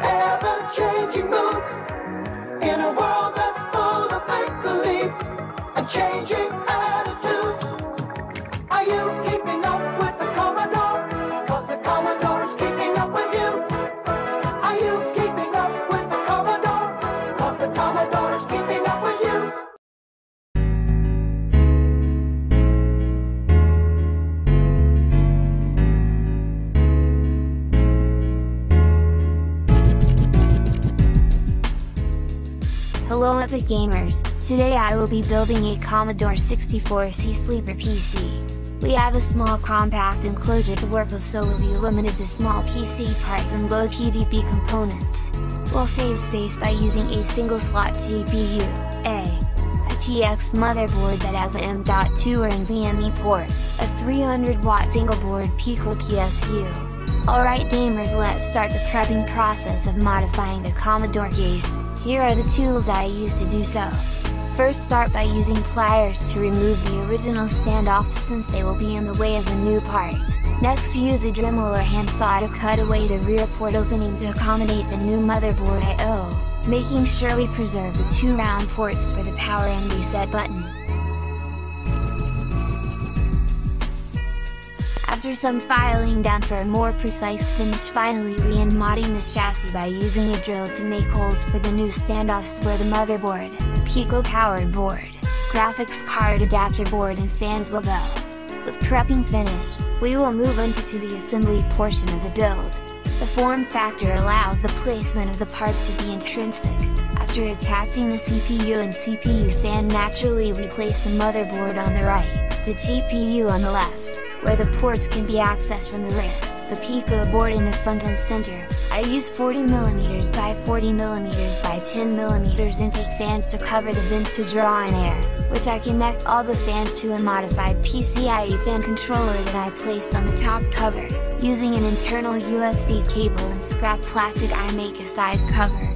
ever-changing moods, in a world that's full of make-believe and changing attitudes. Are you keeping up with the Commodore? 'Cause the Commodore is keeping up with you. Are you keeping up with the Commodore? 'Cause the Commodore is keeping up with you. Hello Epic Gamers, today I will be building a Commodore 64C sleeper PC. We have a small compact enclosure to work with, so we'll be limited to small PC parts and low TDP components. We'll save space by using a single slot GPU, a TX motherboard that has a M.2 or NVMe port, a 300 watt single board Pico PSU. Alright gamers, let's start the prepping process of modifying the Commodore case. Here are the tools I use to do so. First, start by using pliers to remove the original standoffs, since they will be in the way of the new parts. Next, use a Dremel or handsaw to cut away the rear port opening to accommodate the new motherboard I/O, making sure we preserve the two round ports for the power and reset button. After some filing down for a more precise finish, finally re-modding this chassis by using a drill to make holes for the new standoffs where the motherboard, Pico powered board, graphics card adapter board and fans will go. With prepping finished, we will move into the assembly portion of the build. The form factor allows the placement of the parts to be intrinsic. After attaching the CPU and CPU fan, naturally we place the motherboard on the right, the GPU on the left, where the ports can be accessed from the rear, the Pico board in the front and center. I use 40mm by 40mm by 10mm intake fans to cover the vents to draw in air, which I connect all the fans to a modified PCIe fan controller that I placed on the top cover, using an internal USB cable and scrap plastic. I make a side cover.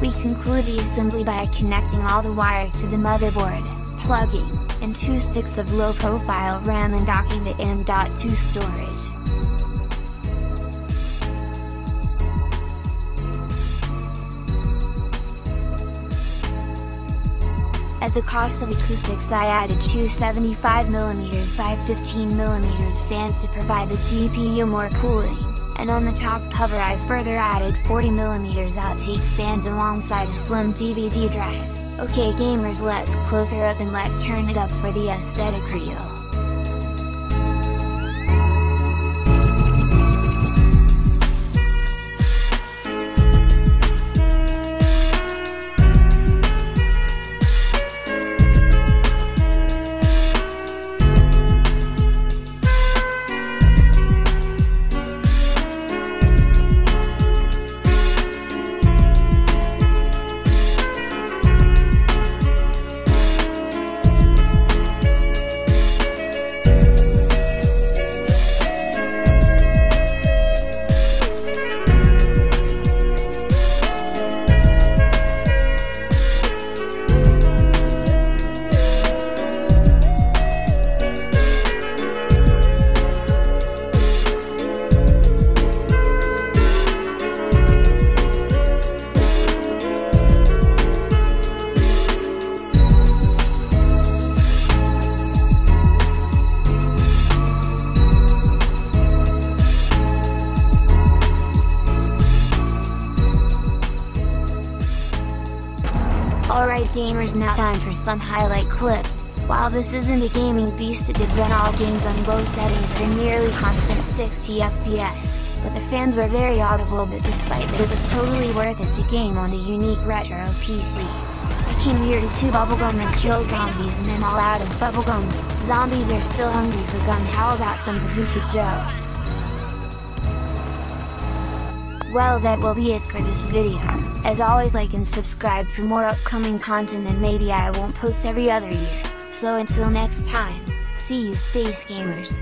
We conclude the assembly by connecting all the wires to the motherboard, plugging and 2 sticks of low-profile RAM and docking the M.2 storage. At the cost of acoustics, I added two 75mm by 15mm fans to provide the GPU more cooling, and on the top cover I further added 40mm outtake fans alongside a slim DVD drive. Okay gamers, let's close her up and let's turn it up for the aesthetic reel. Alright gamers, now time for some highlight clips. While this isn't a gaming beast, it did run all games on low settings at a nearly constant 60 FPS, but the fans were very audible. But despite that, it was totally worth it to game on a unique retro PC. I came here to chew bubblegum and kill zombies, and I'm all out of bubblegum. Zombies are still hungry for gum. How about some Bazooka Joe? Well, that will be it for this video. As always, like and subscribe for more upcoming content, and maybe I won't post every other year. So until next time, see you space gamers.